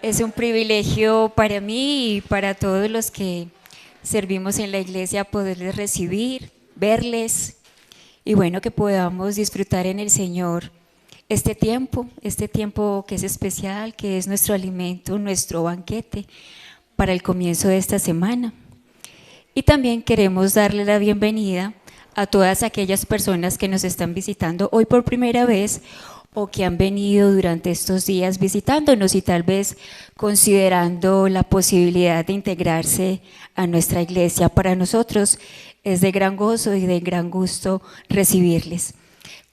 Es un privilegio para mí y para todos los que servimos en la iglesia poderles recibir, verles y bueno, que podamos disfrutar en el Señor este tiempo que es especial, que es nuestro alimento, nuestro banquete para el comienzo de esta semana. Y también queremos darle la bienvenida a todas aquellas personas que nos están visitando hoy por primera vez o que han venido durante estos días visitándonos y tal vez considerando la posibilidad de integrarse a nuestra iglesia. Para nosotros es de gran gozo y de gran gusto recibirles.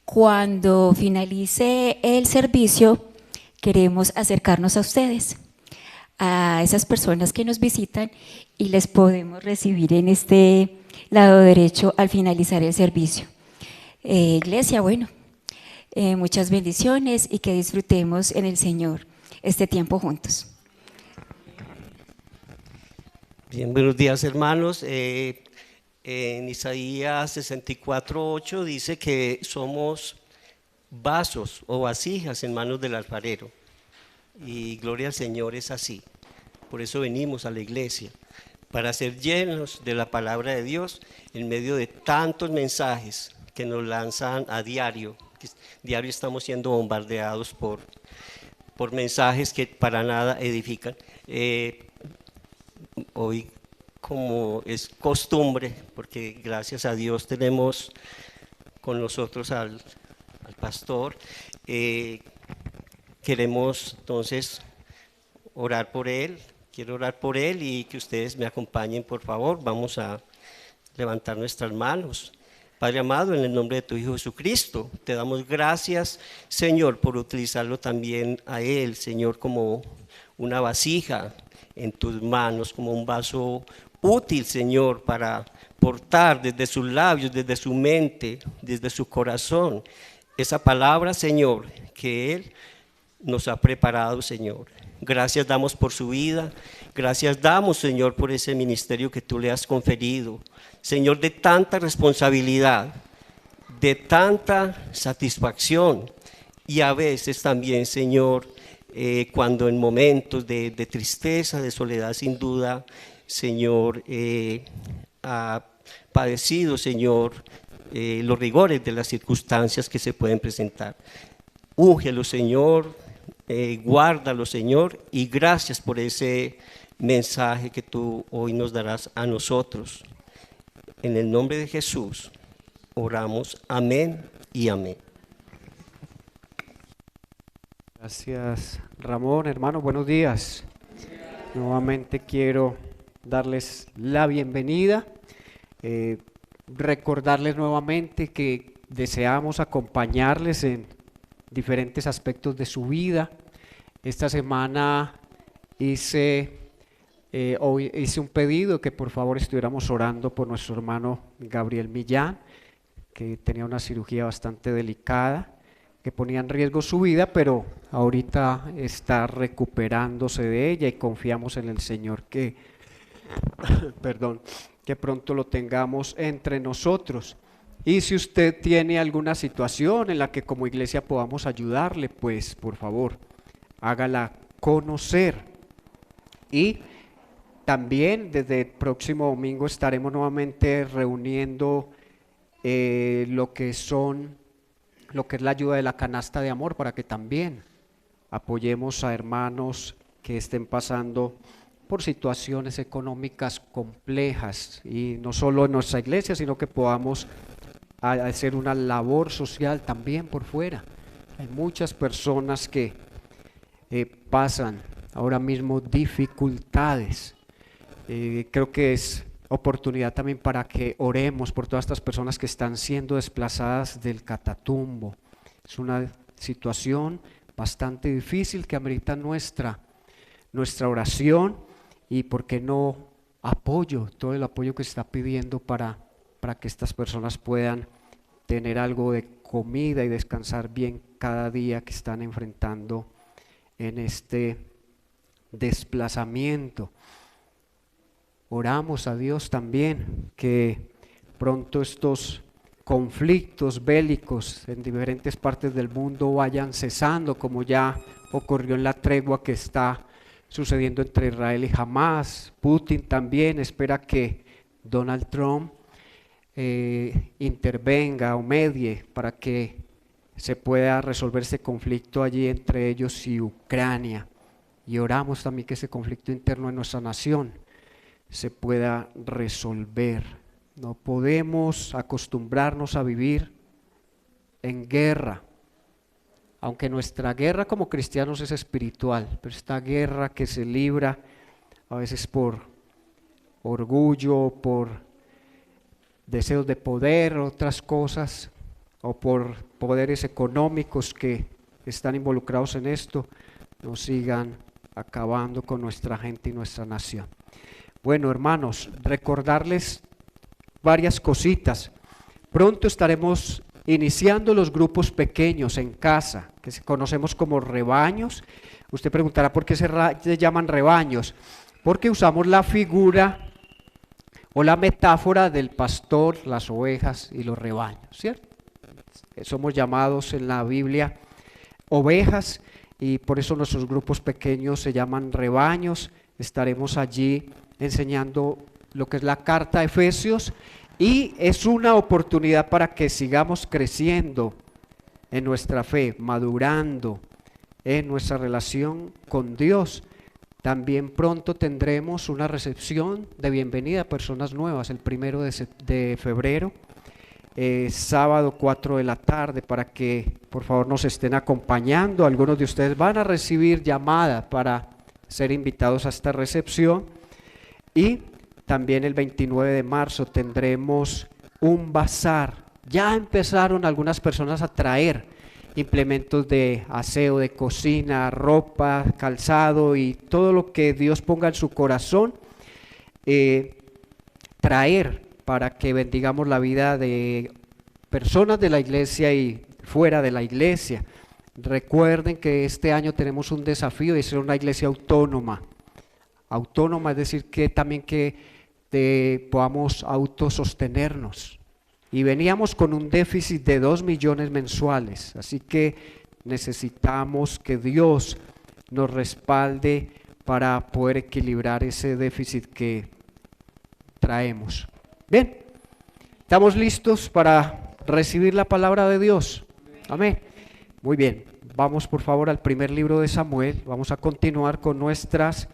Cuando finalice el servicio, queremos acercarnos a ustedes, a esas personas que nos visitan y les podemos recibir en este lado derecho al finalizar el servicio. Iglesia, bueno, muchas bendiciones y que disfrutemos en el Señor este tiempo juntos. Bien, buenos días hermanos. En Isaías 64:8 dice que somos vasos o vasijas en manos del alfarero. Y gloria al Señor es así. Por eso venimos a la iglesia, para ser llenos de la palabra de Dios en medio de tantos mensajes que nos lanzan a diario. Diario estamos siendo bombardeados por mensajes que para nada edifican. Hoy, como es costumbre, porque gracias a Dios tenemos con nosotros al pastor, queremos entonces orar por él. Quiero orar por él y que ustedes me acompañen, por favor. Vamos a levantar nuestras manos. Padre amado, en el nombre de tu Hijo Jesucristo, te damos gracias, Señor, por utilizarlo también a él, Señor, como una vasija en tus manos, como un vaso útil, Señor, para portar desde sus labios, desde su mente, desde su corazón, esa palabra, Señor, que él nos ha preparado, Señor. Gracias damos por su vida, gracias damos, Señor, por ese ministerio que tú le has conferido, Señor, de tanta responsabilidad, de tanta satisfacción y a veces también, Señor, cuando en momentos de tristeza, de soledad, sin duda, Señor, ha padecido, Señor, los rigores de las circunstancias que se pueden presentar. Úngelo, Señor, guárdalo, Señor, y gracias por ese mensaje que tú hoy nos darás a nosotros. En el nombre de Jesús oramos, amén y amén. Gracias, Ramón. Hermano, buenos días. Nuevamente quiero darles la bienvenida, recordarles nuevamente que deseamos acompañarles en diferentes aspectos de su vida. Esta semana hice un pedido que por favor estuviéramos orando por nuestro hermano Gabriel Millán, que tenía una cirugía bastante delicada, que ponía en riesgo su vida, pero ahorita está recuperándose de ella y confiamos en el Señor que, que pronto lo tengamos entre nosotros. Y si usted tiene alguna situación en la que como iglesia podamos ayudarle, pues por favor, hágala conocer. Y también desde el próximo domingo estaremos nuevamente reuniendo lo que es la ayuda de la canasta de amor, para que también apoyemos a hermanos que estén pasando por situaciones económicas complejas, y no solo en nuestra iglesia, sino que podamos hacer una labor social también por fuera. Hay muchas personas que pasan ahora mismo dificultades. Creo que es oportunidad también para que oremos por todas estas personas que están siendo desplazadas del Catatumbo. Es una situación bastante difícil que amerita nuestra oración y, ¿por qué no, todo el apoyo que se está pidiendo para que estas personas puedan tener algo de comida y descansar bien cada día que están enfrentando en este desplazamiento? Oramos a Dios también que pronto estos conflictos bélicos en diferentes partes del mundo vayan cesando, como ya ocurrió en la tregua que está sucediendo entre Israel y Hamás. Putin también espera que Donald Trump intervenga o medie para que se pueda resolver ese conflicto allí entre ellos y Ucrania. Y oramos también que ese conflicto interno en nuestra nación se pueda resolver. No podemos acostumbrarnos a vivir en guerra, aunque nuestra guerra como cristianos es espiritual, pero esta guerra que se libra a veces por orgullo, por deseos de poder, otras cosas, o por poderes económicos que están involucrados en esto, nos sigan acabando con nuestra gente y nuestra nación. Bueno, hermanos, recordarles varias cositas. Pronto estaremos iniciando los grupos pequeños en casa, que conocemos como rebaños. Usted preguntará por qué se llaman rebaños. Porque usamos la figura o la metáfora del pastor, las ovejas y los rebaños, ¿cierto? Somos llamados en la Biblia ovejas y por eso nuestros grupos pequeños se llaman rebaños. Estaremos allí enseñando lo que es la carta a Efesios y es una oportunidad para que sigamos creciendo en nuestra fe, madurando en nuestra relación con Dios. También pronto tendremos una recepción de bienvenida a personas nuevas el 1 de febrero, sábado 4 de la tarde, para que por favor nos estén acompañando. Algunos de ustedes van a recibir llamada para ser invitados a esta recepción. Y también el 29 de marzo tendremos un bazar. Ya empezaron algunas personas a traer implementos de aseo, de cocina, ropa, calzado y todo lo que Dios ponga en su corazón, traer para que bendigamos la vida de personas de la iglesia y fuera de la iglesia. Recuerden que este año tenemos un desafío de ser una iglesia autónoma. Autónoma es decir que también que podamos autosostenernos. Y veníamos con un déficit de 2 millones mensuales, así que necesitamos que Dios nos respalde para poder equilibrar ese déficit que traemos. Bien, ¿estamos listos para recibir la palabra de Dios? Amén. Muy bien, vamos por favor al primer libro de Samuel. Vamos a continuar con nuestras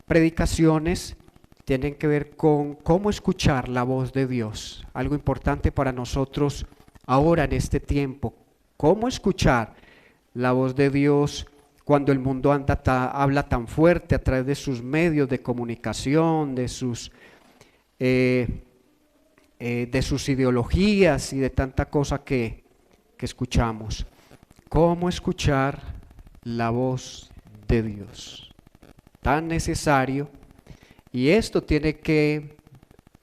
predicaciones. Tienen que ver con cómo escuchar la voz de Dios, algo importante para nosotros ahora en este tiempo. Cómo escuchar la voz de Dios cuando el mundo habla tan fuerte a través de sus medios de comunicación, de sus ideologías y de tanta cosa que escuchamos. Cómo escuchar la voz de Dios, tan necesario. Y esto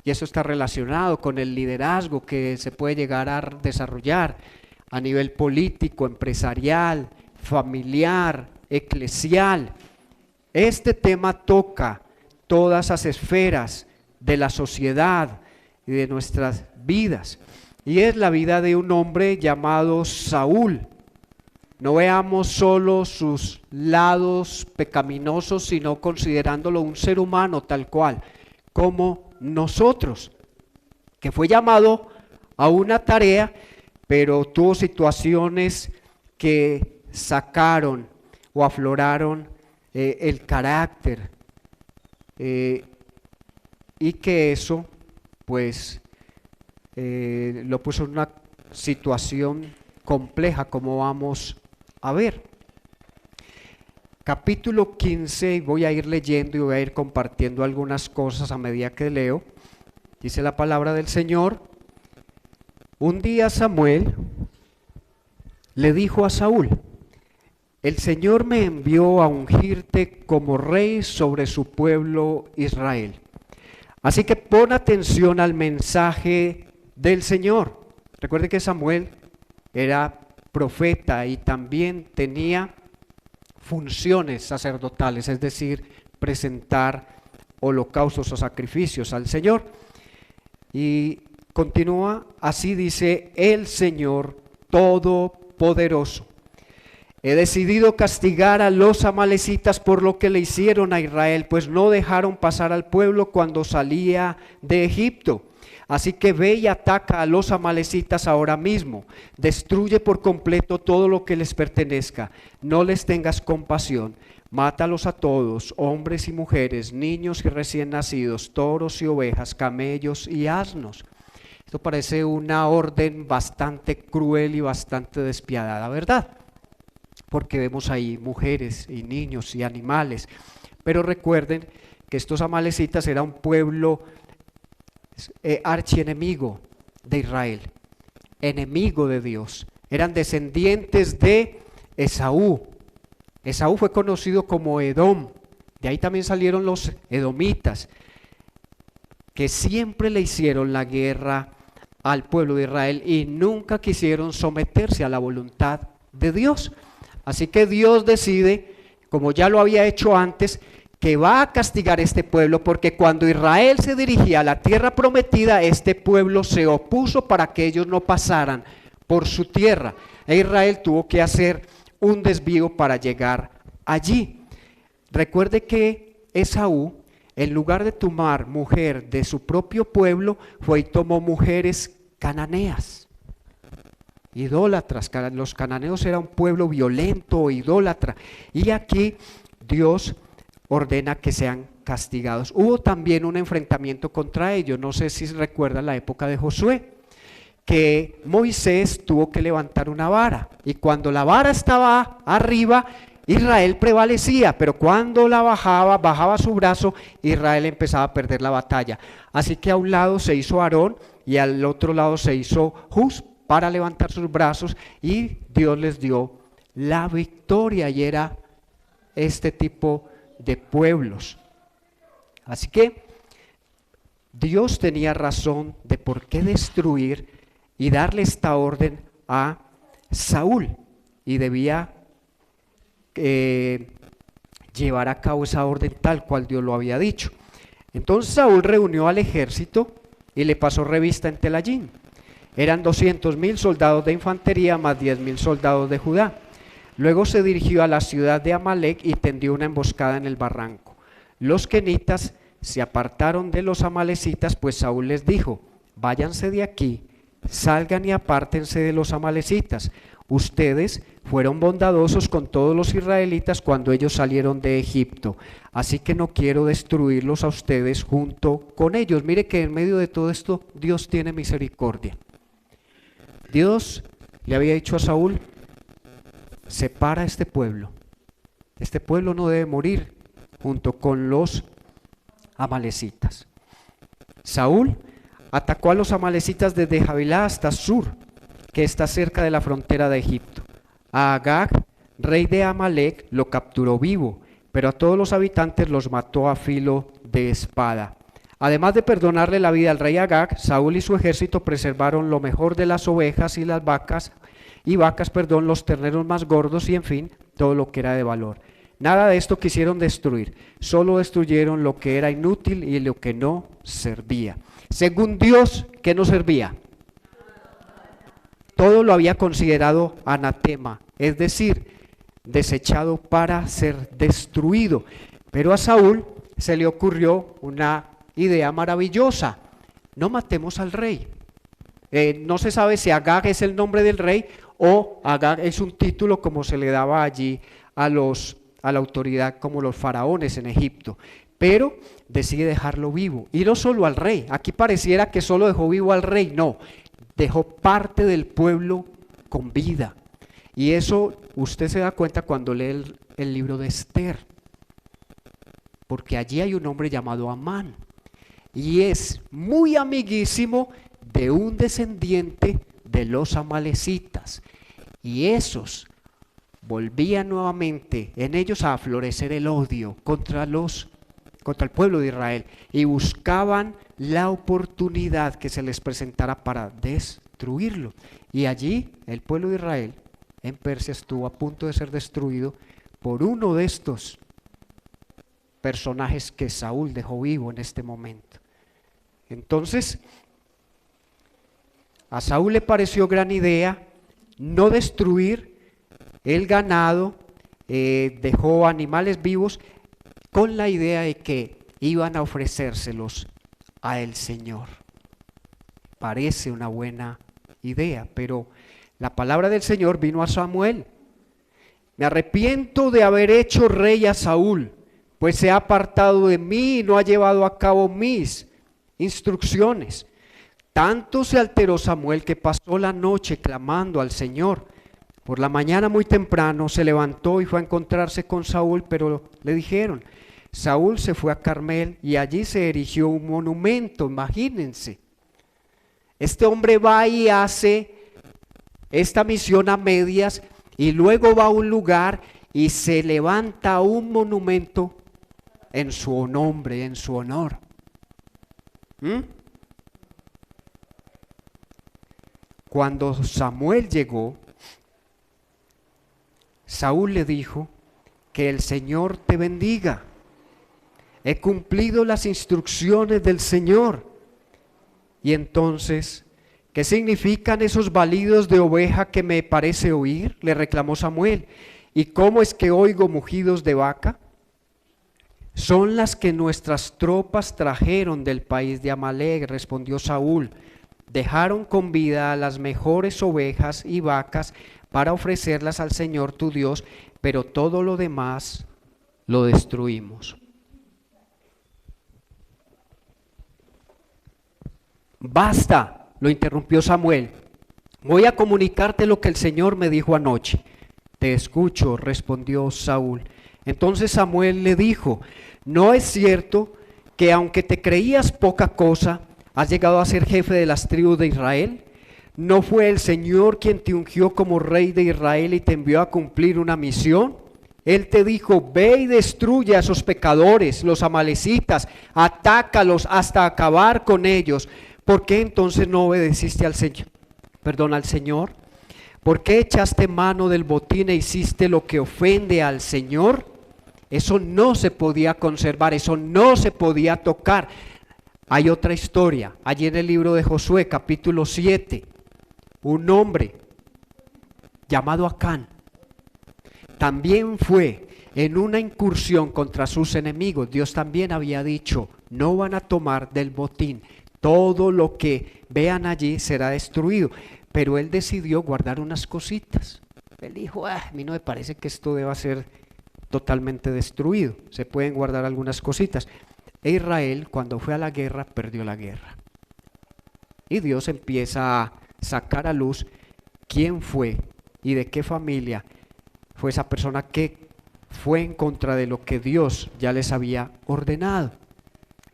está relacionado con el liderazgo que se puede llegar a desarrollar a nivel político, empresarial, familiar, eclesial. Este tema toca todas las esferas de la sociedad y de nuestras vidas. Y es la vida de un hombre llamado Saúl. No veamos solo sus lados pecaminosos, sino considerándolo un ser humano tal cual, como nosotros, que fue llamado a una tarea, pero tuvo situaciones que sacaron o afloraron el carácter, y que eso, pues, lo puso en una situación compleja, como vamos a ver. Capítulo 15, y voy a ir leyendo y voy a ir compartiendo algunas cosas a medida que leo. Dice la palabra del Señor: un día Samuel le dijo a Saúl: el Señor me envió a ungirte como rey sobre su pueblo Israel. Así que pon atención al mensaje del Señor. Recuerde que Samuel era profeta y también tenía funciones sacerdotales, es decir, presentar holocaustos o sacrificios al Señor. Y continúa, así dice el Señor Todopoderoso: He decidido castigar a los amalecitas por lo que le hicieron a Israel, pues no dejaron pasar al pueblo cuando salía de Egipto. Así que ve y ataca a los amalecitas ahora mismo. Destruye por completo todo lo que les pertenezca. No les tengas compasión. Mátalos a todos, hombres y mujeres, niños y recién nacidos, toros y ovejas, camellos y asnos. Esto parece una orden bastante cruel y bastante despiadada, ¿verdad? Porque vemos ahí mujeres y niños y animales. Pero recuerden que estos amalecitas eran un pueblo archienemigo de Israel, enemigo de Dios. Eran descendientes de Esaú. Esaú fue conocido como Edom. De ahí también salieron los edomitas, que siempre le hicieron la guerra al pueblo de Israel y nunca quisieron someterse a la voluntad de Dios. Así que Dios decide, como ya lo había hecho antes, que va a castigar a este pueblo, porque cuando Israel se dirigía a la tierra prometida, este pueblo se opuso para que ellos no pasaran por su tierra. E Israel tuvo que hacer un desvío para llegar allí. Recuerde que Esaú, en lugar de tomar mujer de su propio pueblo, fue y tomó mujeres cananeas, idólatras. Los cananeos eran un pueblo violento, idólatra, y aquí Dios ordena que sean castigados. Hubo también un enfrentamiento contra ellos. No sé si recuerdan la época de Josué, que Moisés tuvo que levantar una vara, y cuando la vara estaba arriba, Israel prevalecía, pero cuando la bajaba su brazo, Israel empezaba a perder la batalla. Así que a un lado se hizo Aarón y al otro lado se hizo Hus para levantar sus brazos, y Dios les dio la victoria, y era este tipo de pueblos. Así que Dios tenía razón de por qué destruir y darle esta orden a Saúl, y debía llevar a cabo esa orden tal cual Dios lo había dicho. Entonces Saúl reunió al ejército y le pasó revista en Telayín. Eran 200,000 soldados de infantería más 10,000 soldados de Judá. Luego se dirigió a la ciudad de Amalec y tendió una emboscada en el barranco. Los kenitas se apartaron de los amalecitas, pues Saúl les dijo: váyanse de aquí, salgan y apártense de los amalecitas. Ustedes fueron bondadosos con todos los israelitas cuando ellos salieron de Egipto, así que no quiero destruirlos a ustedes junto con ellos. Mire que en medio de todo esto Dios tiene misericordia. Dios le había dicho a Saúl: separa a este pueblo no debe morir junto con los amalecitas. Saúl atacó a los amalecitas desde Javilá hasta Sur, que está cerca de la frontera de Egipto. A Agag, rey de Amalec, lo capturó vivo, pero a todos los habitantes los mató a filo de espada. Además de perdonarle la vida al rey Agag, Saúl y su ejército preservaron lo mejor de las ovejas y las vacas, los terneros más gordos y en fin, todo lo que era de valor. Nada de esto quisieron destruir, solo destruyeron lo que era inútil y lo que no servía. Según Dios, ¿qué no servía? Todo lo había considerado anatema, es decir, desechado para ser destruido. Pero a Saúl se le ocurrió una idea maravillosa: no matemos al rey. No se sabe si Agag es el nombre del rey o Agag es un título como se le daba allí a la autoridad, como los faraones en Egipto, pero decide dejarlo vivo. Y no solo al rey, aquí pareciera que solo dejó vivo al rey, no, dejó parte del pueblo con vida. Y eso usted se da cuenta cuando lee el libro de Esther, porque allí hay un hombre llamado Amán, y es muy amiguísimo de un descendiente de los amalecitas, y esos volvían nuevamente en ellos a florecer el odio contra el pueblo de Israel, y buscaban la oportunidad que se les presentara para destruirlo. Y allí el pueblo de Israel en Persia estuvo a punto de ser destruido por uno de estos personajes que Saúl dejó vivo en este momento. Entonces, a Saúl le pareció gran idea no destruir el ganado, dejó animales vivos con la idea de que iban a ofrecérselos a el Señor. Parece una buena idea, pero la palabra del Señor vino a Samuel. Me arrepiento de haber hecho rey a Saúl, pues se ha apartado de mí y no ha llevado a cabo mis instrucciones. Tanto se alteró Samuel que pasó la noche clamando al Señor. Por la mañana muy temprano se levantó y fue a encontrarse con Saúl, pero le dijeron: Saúl se fue a Carmel y allí se erigió un monumento. Imagínense, este hombre va y hace esta misión a medias y luego va a un lugar y se levanta un monumento en su nombre, en su honor. Cuando Samuel llegó, Saúl le dijo: que el Señor te bendiga. He cumplido las instrucciones del Señor. Y entonces, ¿qué significan esos balidos de oveja que me parece oír?, le reclamó Samuel. ¿Y cómo es que oigo mugidos de vaca? Son las que nuestras tropas trajeron del país de Amalek, respondió Saúl. Dejaron con vida a las mejores ovejas y vacas para ofrecerlas al Señor tu Dios, pero todo lo demás lo destruimos. Basta, lo interrumpió Samuel. Voy a comunicarte lo que el Señor me dijo anoche. Te escucho, respondió Saúl. Entonces Samuel le dijo: ¿no es cierto que aunque te creías poca cosa, has llegado a ser jefe de las tribus de Israel? ¿No fue el Señor quien te ungió como rey de Israel y te envió a cumplir una misión? Él te dijo: ve y destruye a esos pecadores, los amalecitas, atácalos hasta acabar con ellos. ¿Por qué entonces no obedeciste al Señor? Al Señor. ¿Por qué echaste mano del botín e hiciste lo que ofende al Señor? Eso no se podía conservar, eso no se podía tocar. Hay otra historia, allí en el libro de Josué, capítulo 7, un hombre llamado Acán también fue en una incursión contra sus enemigos. Dios también había dicho: no van a tomar del botín, todo lo que vean allí será destruido. Pero él decidió guardar unas cositas. Él dijo: a mí no me parece que esto deba ser totalmente destruido, se pueden guardar algunas cositas. E Israel, cuando fue a la guerra, perdió la guerra. Y Dios empieza a sacar a luz quién fue y de qué familia fue esa persona que fue en contra de lo que Dios ya les había ordenado.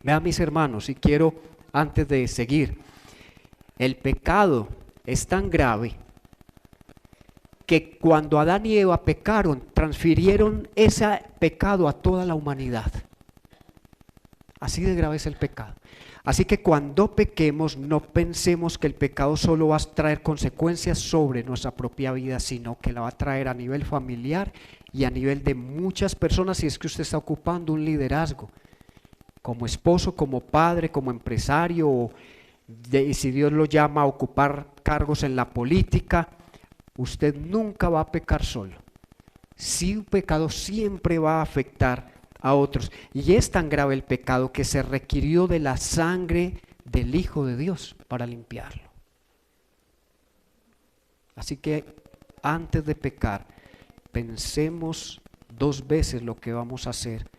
Vean, mis hermanos, y quiero, antes de seguir, el pecado es tan grave que cuando Adán y Eva pecaron, transfirieron ese pecado a toda la humanidad. Así de grave es el pecado. Así que cuando pequemos, no pensemos que el pecado solo va a traer consecuencias sobre nuestra propia vida, sino que la va a traer a nivel familiar y a nivel de muchas personas, si es que usted está ocupando un liderazgo, como esposo, como padre, como empresario, y si Dios lo llama a ocupar cargos en la política. Usted nunca va a pecar solo. Sí, un pecado siempre va a afectar a otros. Y es tan grave el pecado que se requirió de la sangre del Hijo de Dios para limpiarlo. Así que antes de pecar, pensemos 2 veces lo que vamos a hacer.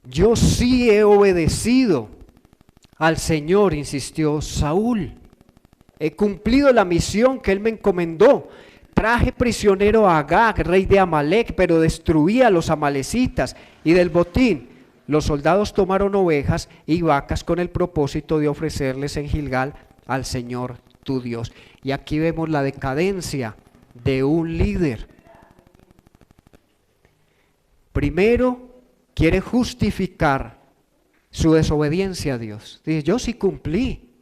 Yo sí he obedecido al Señor, insistió Saúl. He cumplido la misión que Él me encomendó. Traje prisionero a Agag, rey de Amalek, pero destruí a los amalecitas. Y del botín, los soldados tomaron ovejas y vacas con el propósito de ofrecerles en Gilgal al Señor tu Dios. Y aquí vemos la decadencia de un líder. Primero, quiere justificar su desobediencia a Dios. Dice: yo sí cumplí,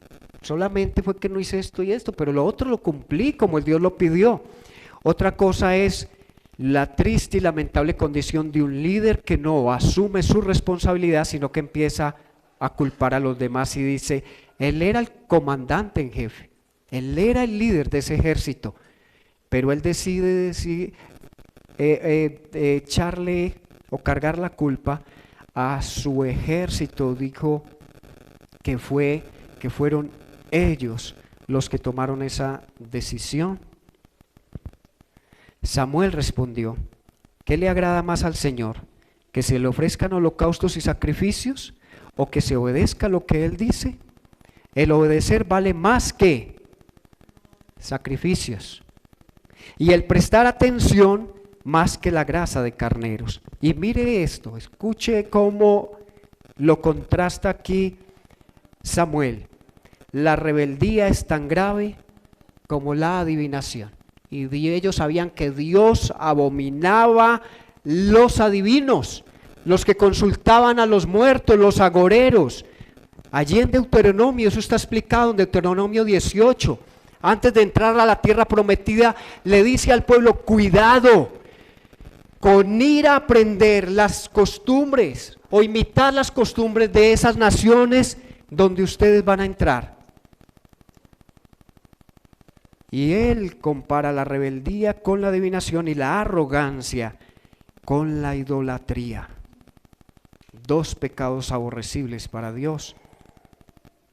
solamente fue que no hice esto y esto, pero lo otro lo cumplí como el Dios lo pidió. Otra cosa es la triste y lamentable condición de un líder que no asume su responsabilidad, sino que empieza a culpar a los demás y dice: él era el comandante en jefe, Él era el líder de ese ejército, pero él decide echarle o cargar la culpa a su ejército. Dijo que fueron ellos los que tomaron esa decisión. Samuel respondió: ¿qué le agrada más al Señor? ¿Que se le ofrezcan holocaustos y sacrificios o que se obedezca lo que Él dice? El obedecer vale más que sacrificios, y el prestar atención más que la grasa de carneros. Y mire esto, escuche cómo lo contrasta aquí Samuel. La rebeldía es tan grave como la adivinación. Y ellos sabían que Dios abominaba los adivinos, los que consultaban a los muertos, los agoreros. Allí en Deuteronomio, eso está explicado en Deuteronomio 18. Antes de entrar a la tierra prometida, le dice al pueblo: cuidado con ir a aprender las costumbres o imitar las costumbres de esas naciones donde ustedes van a entrar. Y él compara la rebeldía con la adivinación y la arrogancia con la idolatría. Dos pecados aborrecibles para Dios: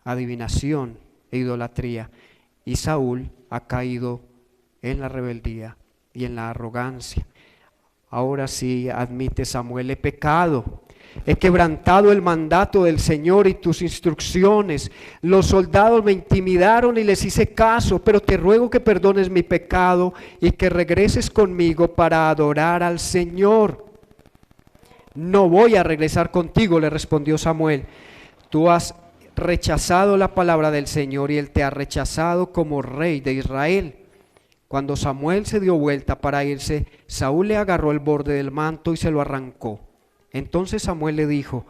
adivinación e idolatría. Y Saúl ha caído en la rebeldía y en la arrogancia. Ahora sí admite Samuel: he pecado, he quebrantado el mandato del Señor y tus instrucciones. Los soldados me intimidaron y les hice caso, pero te ruego que perdones mi pecado y que regreses conmigo para adorar al Señor. No voy a regresar contigo, le respondió Samuel. Tú has rechazado la palabra del Señor y Él te ha rechazado como rey de Israel. Cuando Samuel se dio vuelta para irse, Saúl le agarró el borde del manto y se lo arrancó. Entonces Samuel le dijo: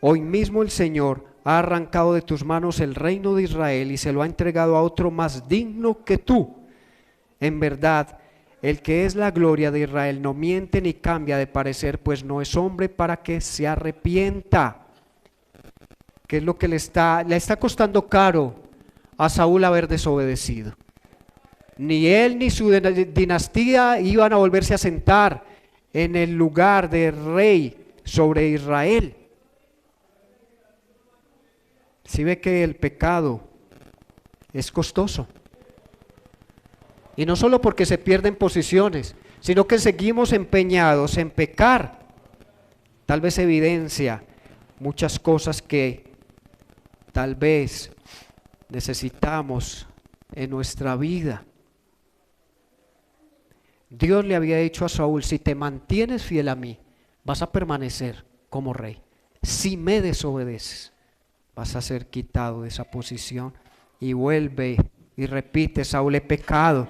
hoy mismo el Señor ha arrancado de tus manos el reino de Israel y se lo ha entregado a otro más digno que tú. En verdad, el que es la gloria de Israel no miente ni cambia de parecer, pues no es hombre para que se arrepienta. ¿Qué es lo que le está costando caro a Saúl haber desobedecido? Ni él ni su dinastía iban a volverse a sentar en el lugar de rey sobre Israel. Si ve que el pecado es costoso. Y no solo porque se pierden posiciones, sino que seguimos empeñados en pecar. Tal vez evidencia muchas cosas que tal vez necesitamos en nuestra vida. Dios le había dicho a Saúl: si te mantienes fiel a mí, vas a permanecer como rey. Si me desobedeces, vas a ser quitado de esa posición. Y vuelve y repite: Saúl, he pecado,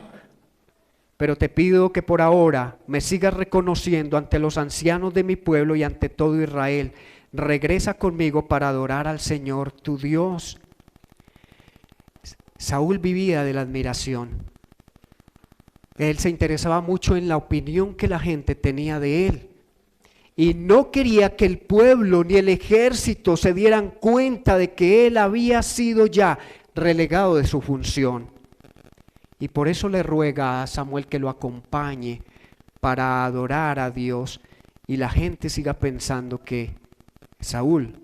pero te pido que por ahora me sigas reconociendo ante los ancianos de mi pueblo y ante todo Israel. Regresa conmigo para adorar al Señor tu Dios. Saúl vivía de la admiración. Él se interesaba mucho en la opinión que la gente tenía de él. Y no quería que el pueblo ni el ejército se dieran cuenta de que él había sido ya relegado de su función. Y por eso le ruega a Samuel que lo acompañe para adorar a Dios y la gente siga pensando que Saúl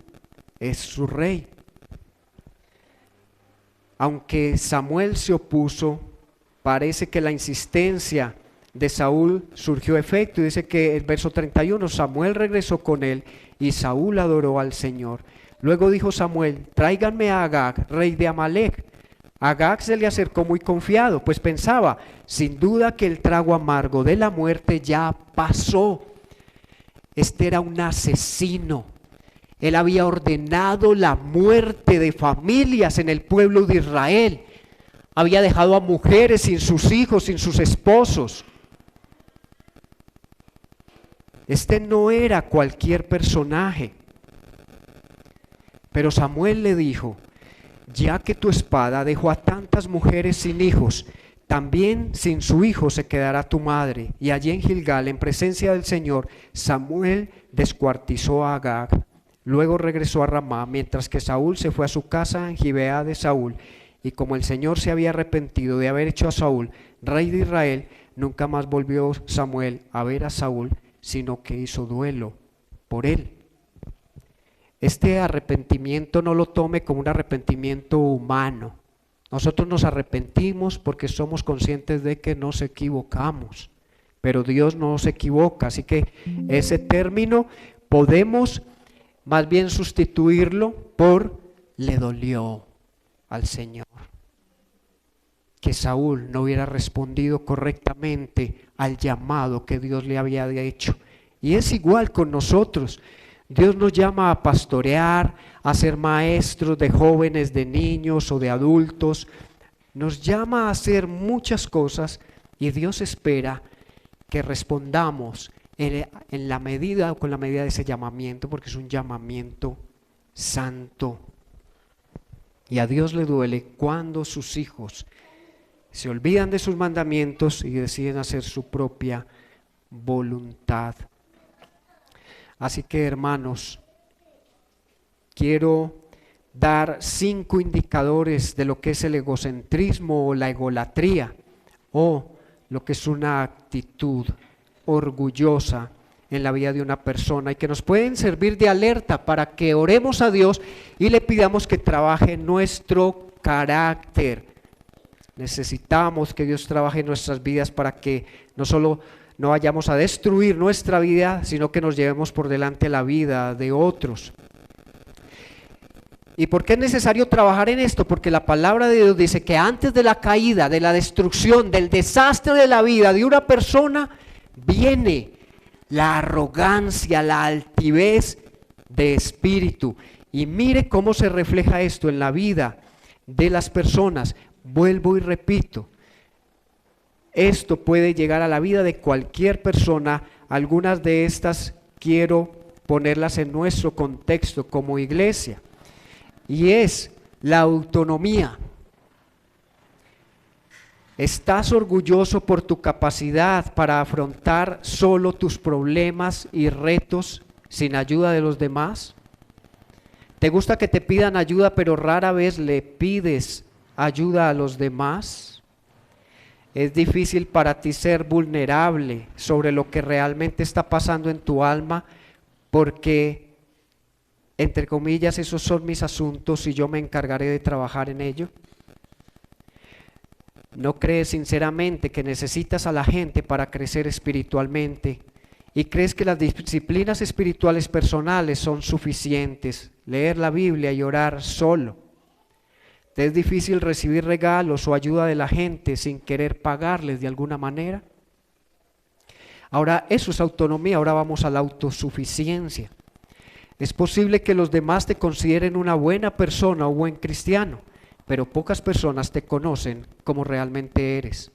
es su rey. Aunque Samuel se opuso, parece que la insistencia de Saúl surgió efecto, y dice que el verso 31, Samuel regresó con él y Saúl adoró al Señor. Luego dijo Samuel: tráiganme a Agag, rey de Amalec. Agag se le acercó muy confiado, pues pensaba: sin duda que el trago amargo de la muerte ya pasó. Este era un asesino. Él había ordenado la muerte de familias en el pueblo de Israel. Había dejado a mujeres sin sus hijos, sin sus esposos. Este no era cualquier personaje. Pero Samuel le dijo: ya que tu espada dejó a tantas mujeres sin hijos, también sin su hijo se quedará tu madre. Y allí en Gilgal, en presencia del Señor, Samuel descuartizó a Agag. Luego regresó a Ramá, mientras que Saúl se fue a su casa en Gibeá de Saúl. Y como el Señor se había arrepentido de haber hecho a Saúl rey de Israel, nunca más volvió Samuel a ver a Saúl, sino que hizo duelo por él. Este arrepentimiento no lo tome como un arrepentimiento humano. Nosotros nos arrepentimos porque somos conscientes de que nos equivocamos, pero Dios no se equivoca, así que ese término podemos más bien sustituirlo por le dolió al Señor que Saúl no hubiera respondido correctamente al llamado que Dios le había hecho. Y es igual con nosotros. Dios nos llama a pastorear, a ser maestros de jóvenes, de niños o de adultos. Nos llama a hacer muchas cosas y Dios espera que respondamos en la medida o con la medida de ese llamamiento, porque es un llamamiento santo. Y a Dios le duele cuando sus hijos se olvidan de sus mandamientos y deciden hacer su propia voluntad. Así que, hermanos, quiero dar 5 indicadores de lo que es el egocentrismo o la egolatría, o lo que es una actitud orgullosa en la vida de una persona, y que nos pueden servir de alerta para que oremos a Dios y le pidamos que trabaje nuestro carácter. Necesitamos que Dios trabaje en nuestras vidas para que no solo no vayamos a destruir nuestra vida, sino que nos llevemos por delante la vida de otros. ¿Y por qué es necesario trabajar en esto? Porque la palabra de Dios dice que antes de la caída, de la destrucción, del desastre de la vida de una persona, viene la arrogancia, la altivez de espíritu. Y mire cómo se refleja esto en la vida de las personas. Vuelvo y repito, esto puede llegar a la vida de cualquier persona. Algunas de estas quiero ponerlas en nuestro contexto como iglesia, y es la autonomía. ¿Estás orgulloso por tu capacidad para afrontar solo tus problemas y retos sin ayuda de los demás? ¿Te gusta que te pidan ayuda pero rara vez le pides ayuda a los demás? Es difícil para ti ser vulnerable sobre lo que realmente está pasando en tu alma porque, entre comillas, esos son mis asuntos y yo me encargaré de trabajar en ello. ¿No crees sinceramente que necesitas a la gente para crecer espiritualmente? ¿Y crees que las disciplinas espirituales personales son suficientes? Leer la Biblia y orar solo. ¿Te es difícil recibir regalos o ayuda de la gente sin querer pagarles de alguna manera? Ahora, eso es autonomía. Ahora vamos a la autosuficiencia. Es posible que los demás te consideren una buena persona o buen cristiano, pero pocas personas te conocen como realmente eres.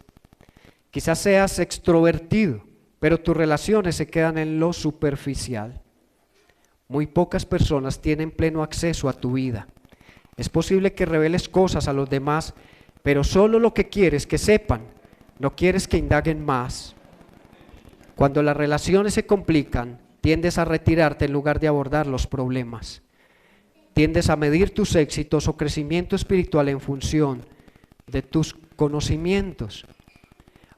Quizás seas extrovertido, pero tus relaciones se quedan en lo superficial. Muy pocas personas tienen pleno acceso a tu vida. Es posible que reveles cosas a los demás, pero solo lo que quieres que sepan, no quieres que indaguen más. Cuando las relaciones se complican, tiendes a retirarte en lugar de abordar los problemas. Tiendes a medir tus éxitos o crecimiento espiritual en función de tus conocimientos.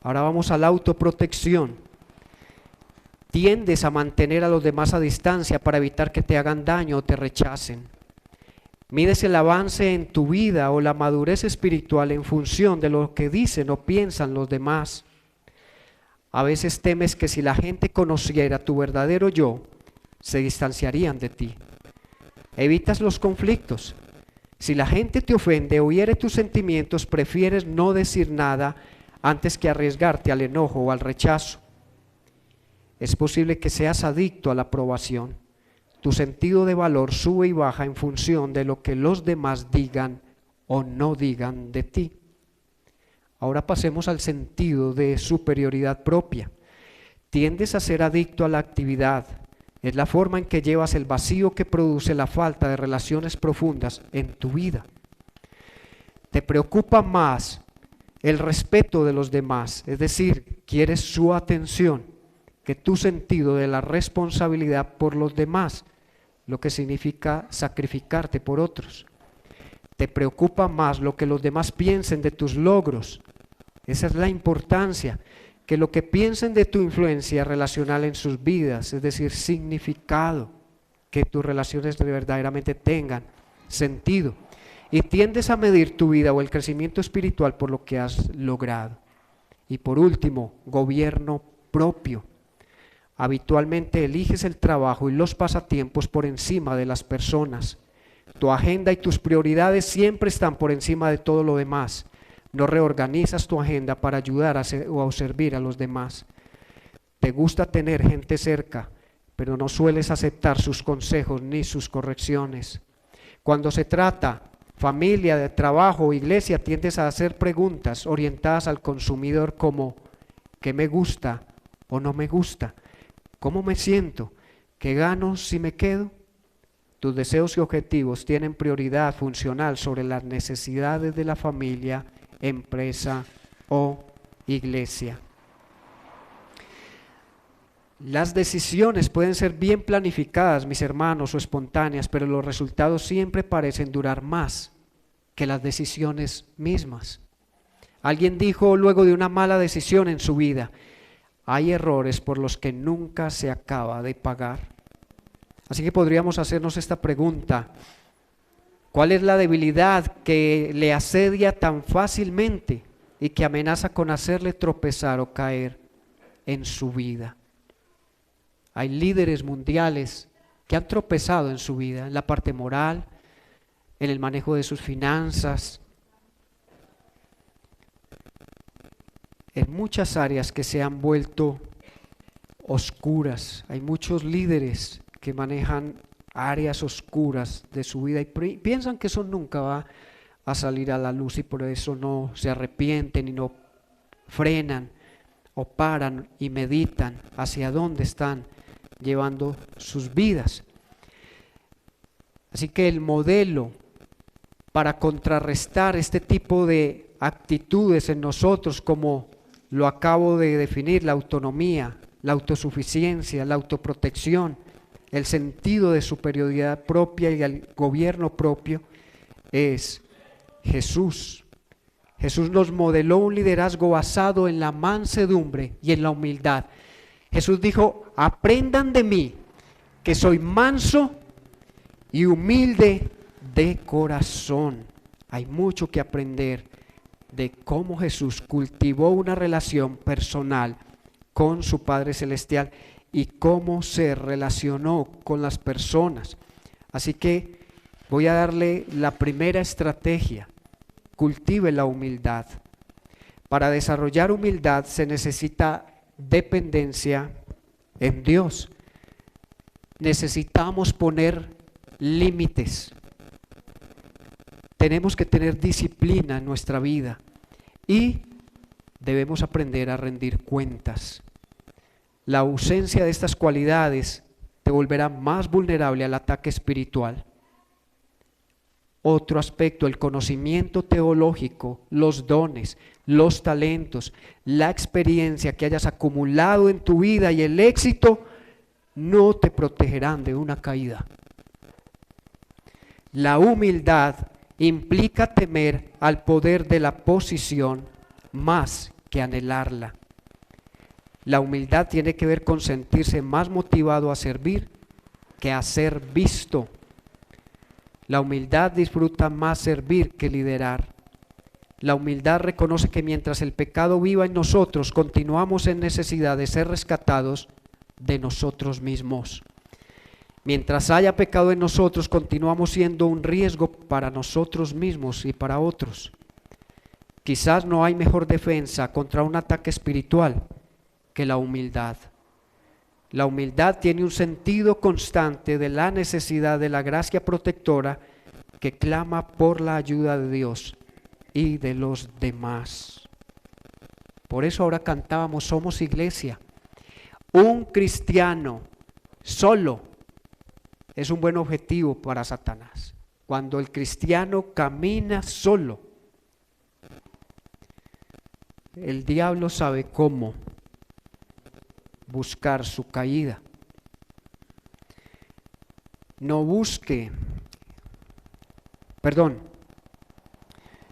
Ahora vamos a la autoprotección. Tiendes a mantener a los demás a distancia para evitar que te hagan daño o te rechacen. Mides el avance en tu vida o la madurez espiritual en función de lo que dicen o piensan los demás. A veces temes que si la gente conociera tu verdadero yo, se distanciarían de ti. Evitas los conflictos. Si la gente te ofende o hiere tus sentimientos, prefieres no decir nada antes que arriesgarte al enojo o al rechazo. Es posible que seas adicto a la aprobación. Tu sentido de valor sube y baja en función de lo que los demás digan o no digan de ti. Ahora pasemos al sentido de superioridad propia. Tiendes a ser adicto a la actividad. Es la forma en que llevas el vacío que produce la falta de relaciones profundas en tu vida. Te preocupa más el respeto de los demás, es decir, quieres su atención, que tu sentido de la responsabilidad por los demás, lo que significa sacrificarte por otros. Te preocupa más lo que los demás piensen de tus logros. Esa es la importancia, que lo que piensen de tu influencia relacional en sus vidas, es decir, significado, que tus relaciones verdaderamente tengan sentido. Y tiendes a medir tu vida o el crecimiento espiritual por lo que has logrado. Y por último, gobierno propio. Habitualmente eliges el trabajo y los pasatiempos por encima de las personas. Tu agenda y tus prioridades siempre están por encima de todo lo demás. No reorganizas tu agenda para ayudar a servir a los demás. Te gusta tener gente cerca, pero no sueles aceptar sus consejos ni sus correcciones. Cuando se trata familia, de trabajo o iglesia, tiendes a hacer preguntas orientadas al consumidor como ¿qué me gusta o no me gusta? ¿Cómo me siento? ¿Qué gano si me quedo? Tus deseos y objetivos tienen prioridad funcional sobre las necesidades de la familia, empresa o iglesia. Las decisiones pueden ser bien planificadas, mis hermanos, o espontáneas, pero los resultados siempre parecen durar más que las decisiones mismas. Alguien dijo luego de una mala decisión en su vida: hay errores por los que nunca se acaba de pagar. Así que podríamos hacernos esta pregunta: ¿cuál es la debilidad que le asedia tan fácilmente y que amenaza con hacerle tropezar o caer en su vida? Hay líderes mundiales que han tropezado en su vida, en la parte moral, en el manejo de sus finanzas, en muchas áreas que se han vuelto oscuras. Hay muchos líderes que manejan áreas oscuras de su vida y piensan que eso nunca va a salir a la luz y por eso no se arrepienten y no frenan o paran y meditan hacia dónde están llevando sus vidas. Así que el modelo para contrarrestar este tipo de actitudes en nosotros, como lo acabo de definir, la autonomía, la autosuficiencia, la autoprotección, el sentido de superioridad propia y el gobierno propio, es Jesús. Jesús nos modeló un liderazgo basado en la mansedumbre y en la humildad. Jesús dijo: aprendan de mí, que soy manso y humilde de corazón. Hay mucho que aprender de cómo Jesús cultivó una relación personal con su Padre Celestial y cómo se relacionó con las personas. Así que voy a darle la primera estrategia: cultive la humildad. Para desarrollar humildad se necesita dependencia en Dios. Necesitamos poner límites. Tenemos que tener disciplina en nuestra vida y debemos aprender a rendir cuentas. La ausencia de estas cualidades te volverá más vulnerable al ataque espiritual. Otro aspecto: el conocimiento teológico, los dones, los talentos, la experiencia que hayas acumulado en tu vida y el éxito no te protegerán de una caída. La humildad implica temer al poder de la posición más que anhelarla. La humildad tiene que ver con sentirse más motivado a servir que a ser visto. La humildad disfruta más servir que liderar. La humildad reconoce que mientras el pecado viva en nosotros, continuamos en necesidad de ser rescatados de nosotros mismos. Mientras haya pecado en nosotros, continuamos siendo un riesgo para nosotros mismos y para otros. Quizás no hay mejor defensa contra un ataque espiritual que la humildad. La humildad tiene un sentido constante de la necesidad de la gracia protectora que clama por la ayuda de Dios y de los demás. Por eso ahora cantábamos: somos iglesia. Un cristiano solo es un buen objetivo para Satanás. Cuando el cristiano camina solo, el diablo sabe cómo buscar su caída.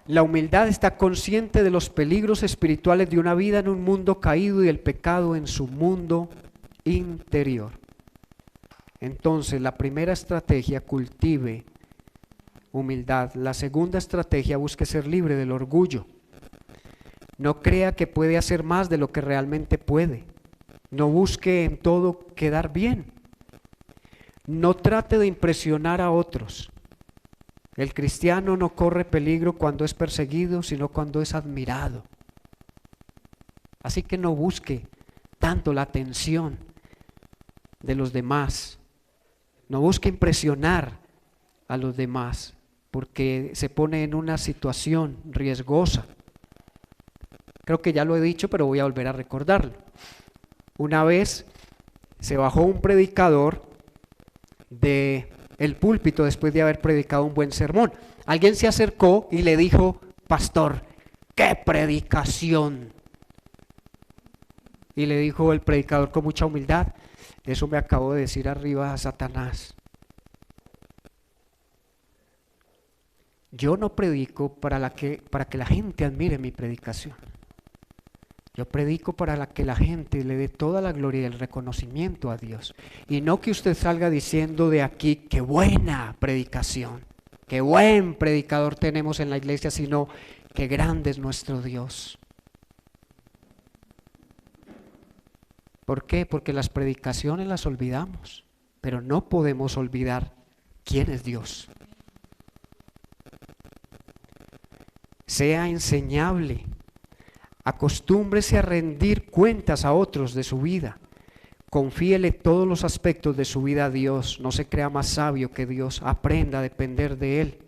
La humildad está consciente de los peligros espirituales de una vida en un mundo caído y el pecado en su mundo interior. Entonces, la primera estrategia, cultive humildad. La segunda estrategia, busque ser libre del orgullo. No crea que puede hacer más de lo que realmente puede. No busque en todo quedar bien. No trate de impresionar a otros. El cristiano no corre peligro cuando es perseguido, sino cuando es admirado. Así que no busque tanto la atención de los demás. No busque impresionar a los demás, porque se pone en una situación riesgosa. Creo que ya lo he dicho, pero voy a volver a recordarlo. Una vez se bajó un predicador de el púlpito después de haber predicado un buen sermón. Alguien se acercó y le dijo: pastor, ¡qué predicación! Y le dijo el predicador con mucha humildad: eso me acabó de decir arriba a Satanás. Yo no predico para que la gente admire mi predicación. Yo predico para que la gente le dé toda la gloria y el reconocimiento a Dios. Y no que usted salga diciendo de aquí: qué buena predicación, qué buen predicador tenemos en la iglesia, sino qué grande es nuestro Dios. ¿Por qué? Porque las predicaciones las olvidamos, pero no podemos olvidar quién es Dios. Sea enseñable. Acostúmbrese a rendir cuentas a otros de su vida. Confíele todos los aspectos de su vida a Dios. No se crea más sabio que Dios. Aprenda a depender de Él.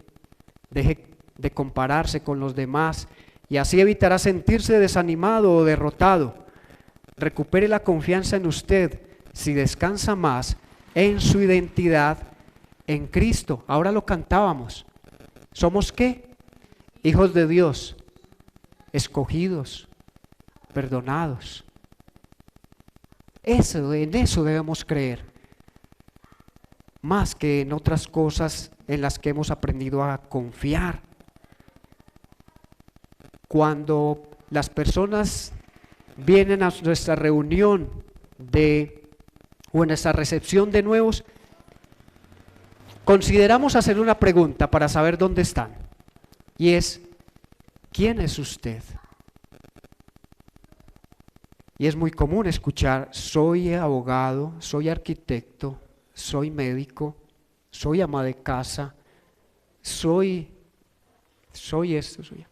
Deje de compararse con los demás y así evitará sentirse desanimado o derrotado. Recupere la confianza en usted si descansa más en su identidad en Cristo. Ahora lo cantábamos. ¿Somos qué? Hijos de Dios, escogidos, perdonados. En eso debemos creer, más que en otras cosas en las que hemos aprendido a confiar. Cuando las personas vienen a nuestra reunión o en nuestra recepción de nuevos, consideramos hacer una pregunta para saber dónde están, y es: ¿quién es usted? Y es muy común escuchar: soy abogado, soy arquitecto, soy médico, soy ama de casa, soy esto, soy.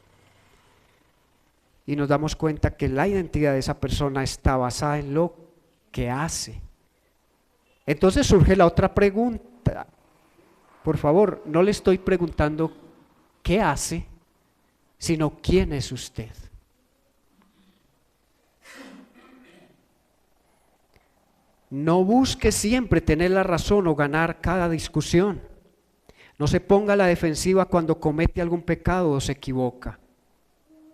Y nos damos cuenta que la identidad de esa persona está basada en lo que hace. Entonces surge la otra pregunta. Por favor, no le estoy preguntando qué hace, sino quién es usted. No busque siempre tener la razón o ganar cada discusión. No se ponga a la defensiva cuando comete algún pecado o se equivoca.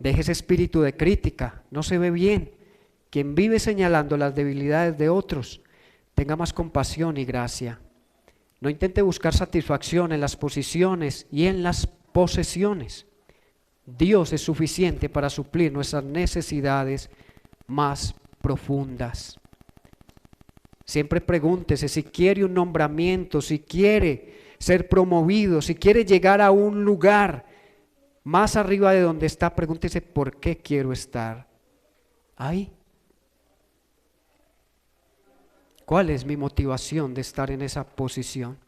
Deje ese espíritu de crítica, no se ve bien. Quien vive señalando las debilidades de otros, tenga más compasión y gracia. No intente buscar satisfacción en las posiciones y en las posesiones. Dios es suficiente para suplir nuestras necesidades más profundas. Siempre pregúntese si quiere un nombramiento, si quiere ser promovido, si quiere llegar a un lugar más arriba de donde está. Pregúntese: ¿por qué quiero estar ahí? ¿Cuál es mi motivación de estar en esa posición?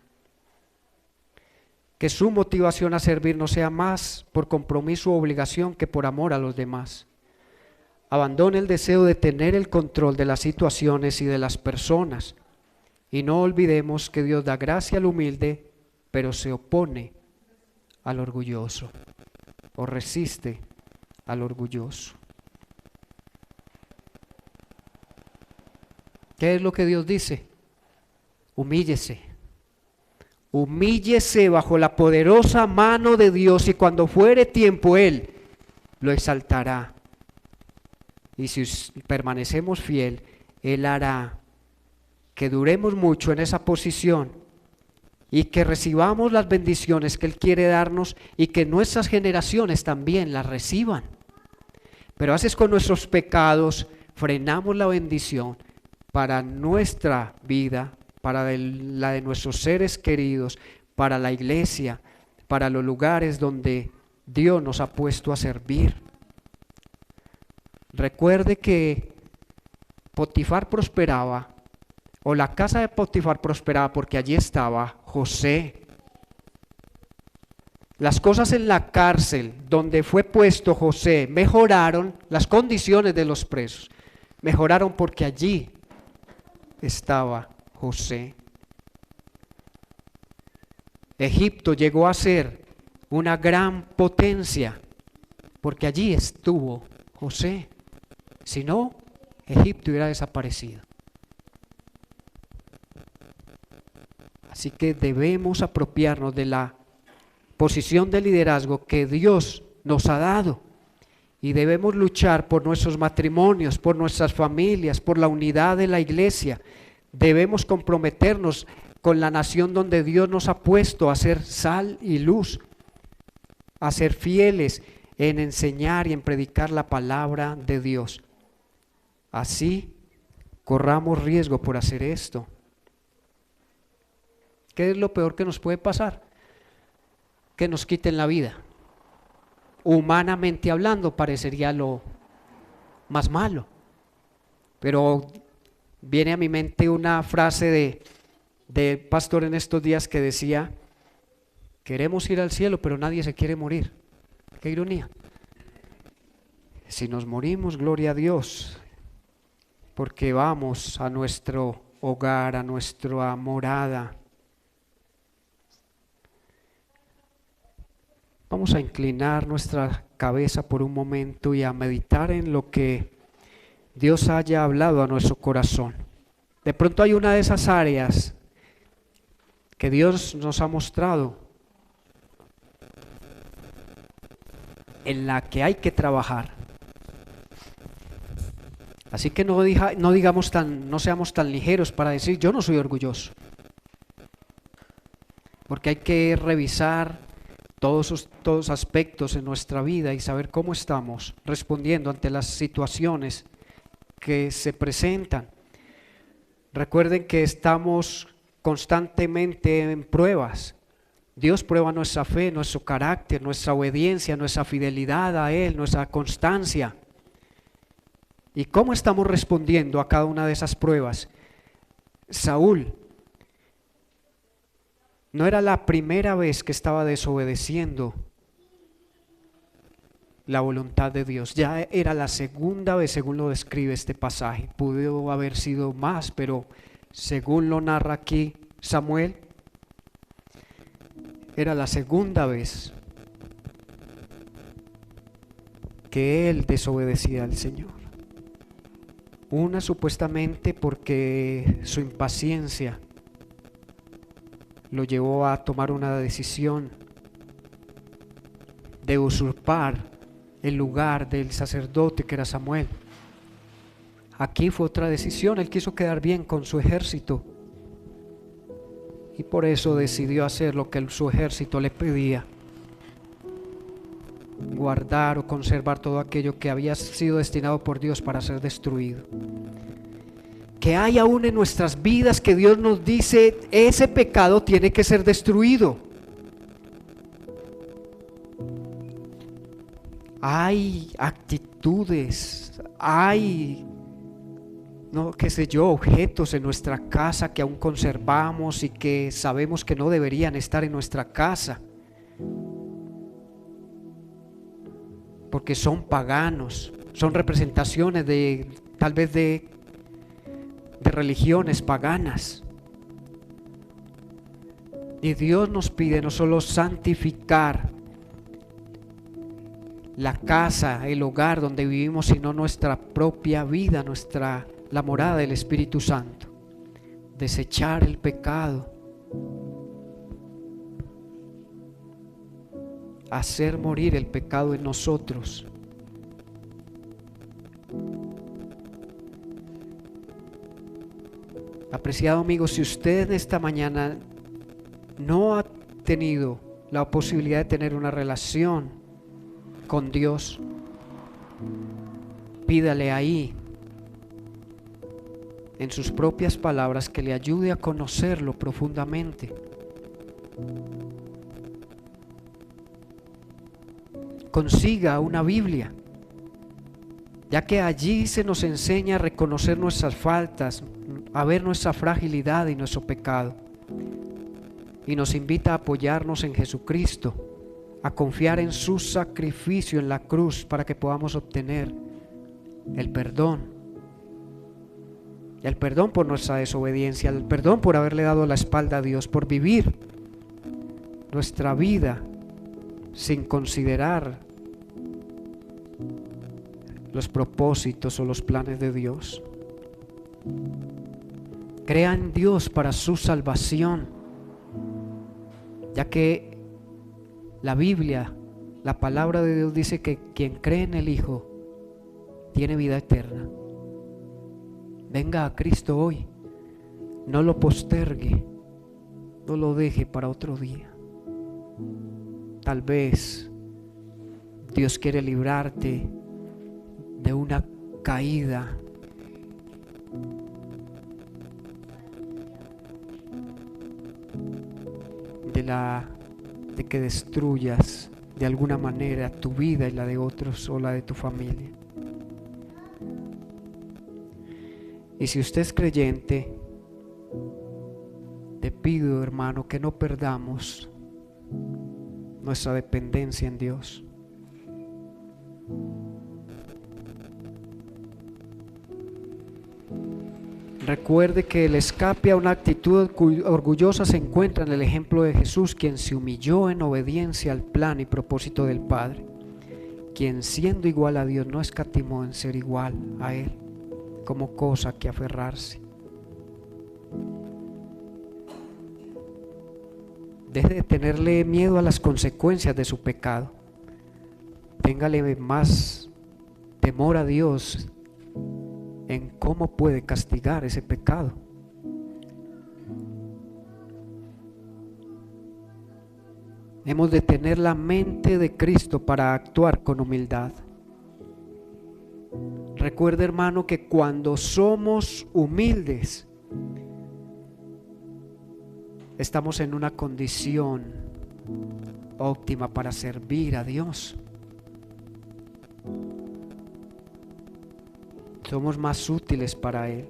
Que su motivación a servir no sea más por compromiso o obligación que por amor a los demás. Abandone el deseo de tener el control de las situaciones y de las personas. Y no olvidemos que Dios da gracia al humilde, pero se opone al orgulloso, o resiste al orgulloso. ¿Qué es lo que Dios dice? Humíllese. Humíllese bajo la poderosa mano de Dios, y cuando fuere tiempo Él lo exaltará. Y si permanecemos fiel, Él hará que duremos mucho en esa posición y que recibamos las bendiciones que Él quiere darnos y que nuestras generaciones también las reciban. Pero a veces con nuestros pecados frenamos la bendición para nuestra vida, para la de nuestros seres queridos, para la iglesia, para los lugares donde Dios nos ha puesto a servir. Recuerde que Potifar prosperaba, o la casa de Potifar prosperaba porque allí estaba José. Las cosas en la cárcel donde fue puesto José mejoraron, las condiciones de los presos mejoraron porque allí estaba José. Egipto llegó a ser una gran potencia porque allí estuvo José. Si no, Egipto hubiera desaparecido. Así que debemos apropiarnos de la posición de liderazgo que Dios nos ha dado y debemos luchar por nuestros matrimonios, por nuestras familias, por la unidad de la iglesia. Debemos comprometernos con la nación donde Dios nos ha puesto a ser sal y luz, a ser fieles en enseñar y en predicar la palabra de Dios. Así corramos riesgo por hacer esto. ¿Qué es lo peor que nos puede pasar? Que nos quiten la vida. Humanamente hablando parecería lo más malo, pero viene a mi mente una frase de pastor en estos días que decía: queremos ir al cielo pero nadie se quiere morir. Qué ironía. Si nos morimos, gloria a Dios, porque vamos a nuestro hogar, a nuestra morada. Vamos a inclinar nuestra cabeza por un momento y a meditar en lo que Dios haya hablado a nuestro corazón. De pronto hay una de esas áreas que Dios nos ha mostrado en la que hay que trabajar. Así que no seamos tan ligeros para decir yo no soy orgulloso, porque hay que revisar todos los aspectos en nuestra vida y saber cómo estamos respondiendo ante las situaciones que se presentan. Recuerden que estamos constantemente en pruebas. Dios prueba nuestra fe, nuestro carácter, nuestra obediencia, nuestra fidelidad a Él, nuestra constancia. ¿Y cómo estamos respondiendo a cada una de esas pruebas? Saúl no era la primera vez que estaba desobedeciendo la voluntad de Dios, ya era la segunda vez según lo describe este pasaje. Pudo haber sido más, pero según lo narra aquí Samuel, era la segunda vez que él desobedecía al Señor. Una supuestamente porque su impaciencia lo llevó a tomar una decisión de usurpar el lugar del sacerdote que era Samuel. Aquí fue otra decisión, él quiso quedar bien con su ejército y por eso decidió hacer lo que su ejército le pedía: guardar o conservar todo aquello que había sido destinado por Dios para ser destruido. Que hay aún en nuestras vidas que Dios nos dice, ese pecado tiene que ser destruido. Hay actitudes, hay, no, qué sé yo, objetos en nuestra casa que aún conservamos y que sabemos que no deberían estar en nuestra casa, porque son paganos, son representaciones de, tal vez de religiones paganas. Y Dios nos pide no solo santificar la casa, el hogar donde vivimos, sino nuestra propia vida, la morada del Espíritu Santo. Desechar el pecado, hacer morir el pecado en nosotros. Apreciado amigo, si usted esta mañana no ha tenido la posibilidad de tener una relación con Dios, pídale ahí, en sus propias palabras, que le ayude a conocerlo profundamente. Consiga una Biblia, ya que allí se nos enseña a reconocer nuestras faltas, a ver nuestra fragilidad y nuestro pecado, y nos invita a apoyarnos en Jesucristo, a confiar en su sacrificio en la cruz para que podamos obtener el perdón por nuestra desobediencia, el perdón por haberle dado la espalda a Dios, por vivir nuestra vida sin considerar los propósitos o los planes de Dios. Crea en Dios para su salvación, ya que la Biblia, la palabra de Dios dice que quien cree en el Hijo tiene vida eterna. Venga a Cristo hoy, no lo postergue, no lo deje para otro día. Tal vez Dios quiere librarte de una caída, de que destruyas de alguna manera tu vida y la de otros o la de tu familia. Y si usted es creyente, te pido, hermano, que no perdamos nuestra dependencia en Dios. Recuerde que el escape a una actitud orgullosa se encuentra en el ejemplo de Jesús, quien se humilló en obediencia al plan y propósito del Padre, quien siendo igual a Dios no escatimó en ser igual a Él como cosa que aferrarse. Deje de tenerle miedo a las consecuencias de su pecado. Téngale más temor a Dios en cómo puede castigar ese pecado. Hemos de tener la mente de Cristo para actuar con humildad. Recuerde, hermano, que cuando somos humildes, estamos en una condición óptima para servir a Dios. Somos más útiles para Él.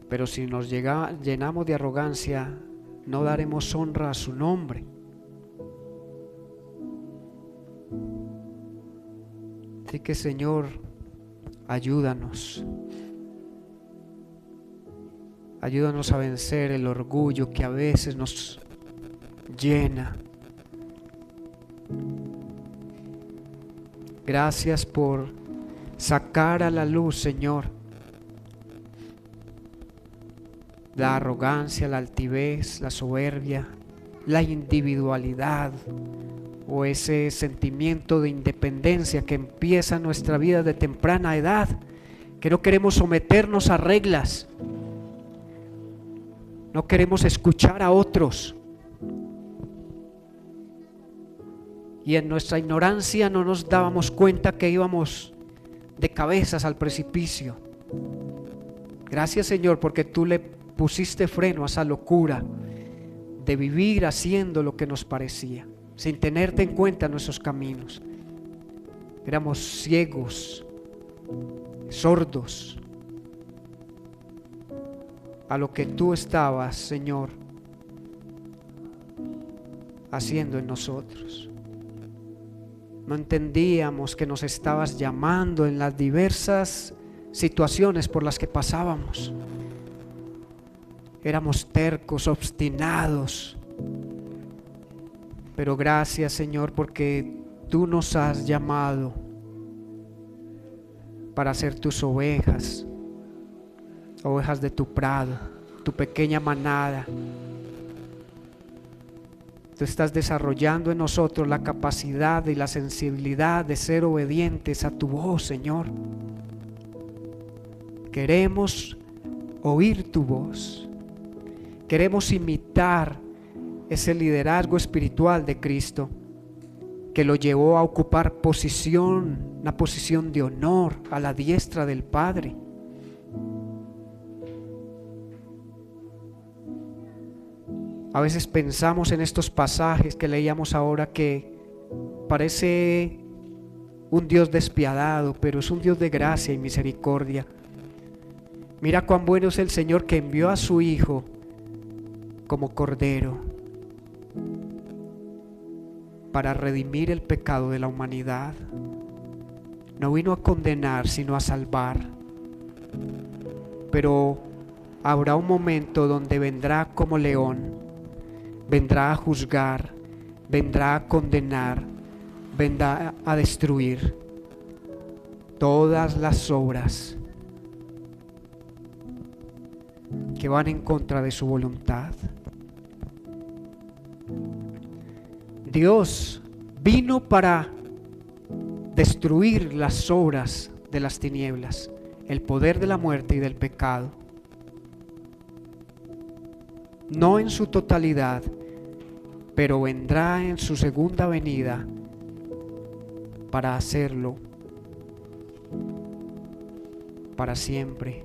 Pero si nos llenamos de arrogancia, no daremos honra a su nombre. Así que, Señor, ayúdanos. Ayúdanos a vencer el orgullo que a veces nos llena. Gracias por sacar a la luz, Señor, la arrogancia, la altivez, la soberbia, la individualidad o ese sentimiento de independencia que empieza en nuestra vida de temprana edad, que no queremos someternos a reglas, no queremos escuchar a otros, y en nuestra ignorancia no nos dábamos cuenta que íbamos de cabezas al precipicio. Gracias, Señor, porque tú le pusiste freno a esa locura de vivir haciendo lo que nos parecía, sin tenerte en cuenta nuestros caminos. Éramos ciegos, sordos a lo que tú estabas, Señor, haciendo en nosotros. No entendíamos que nos estabas llamando en las diversas situaciones por las que pasábamos. Éramos tercos, obstinados. Pero gracias, Señor, porque tú nos has llamado para ser tus ovejas, ovejas de tu prado, tu pequeña manada. Tú estás desarrollando en nosotros la capacidad y la sensibilidad de ser obedientes a tu voz, Señor. Queremos oír tu voz. Queremos imitar ese liderazgo espiritual de Cristo que lo llevó a ocupar una posición de honor a la diestra del Padre. A veces pensamos en estos pasajes que leíamos ahora que parece un Dios despiadado, pero es un Dios de gracia y misericordia. Mira cuán bueno es el Señor, que envió a su Hijo como Cordero para redimir el pecado de la humanidad. No vino a condenar, sino a salvar. Pero habrá un momento donde vendrá como león, vendrá a juzgar, vendrá a condenar, vendrá a destruir todas las obras que van en contra de su voluntad. Dios vino para destruir las obras de las tinieblas, el poder de la muerte y del pecado. No en su totalidad, pero vendrá en su segunda venida para hacerlo para siempre.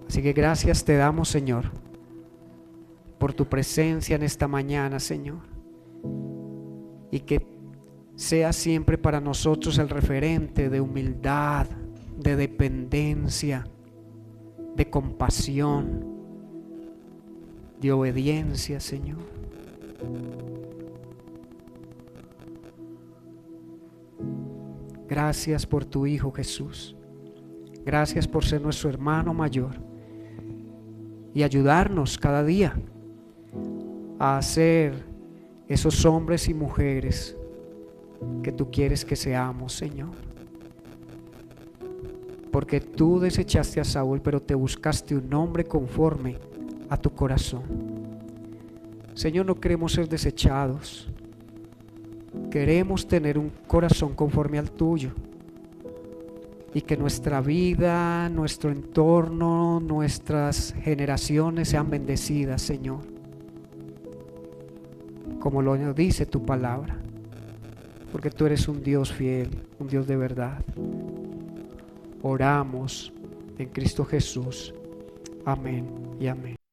Así que gracias te damos, Señor, por tu presencia en esta mañana, Señor, y que sea siempre para nosotros el referente de humildad, de dependencia, de compasión, de obediencia, Señor. Gracias por tu Hijo Jesús. Gracias por ser nuestro hermano mayor y ayudarnos cada día a ser esos hombres y mujeres que tú quieres que seamos, Señor. Porque tú desechaste a Saúl, pero te buscaste un hombre conforme a tu corazón. Señor, no queremos ser desechados. Queremos tener un corazón conforme al tuyo. Y que nuestra vida, nuestro entorno, nuestras generaciones sean bendecidas, Señor, como lo dice tu palabra, porque tú eres un Dios fiel, un Dios de verdad. Oramos en Cristo Jesús. Amén y amén.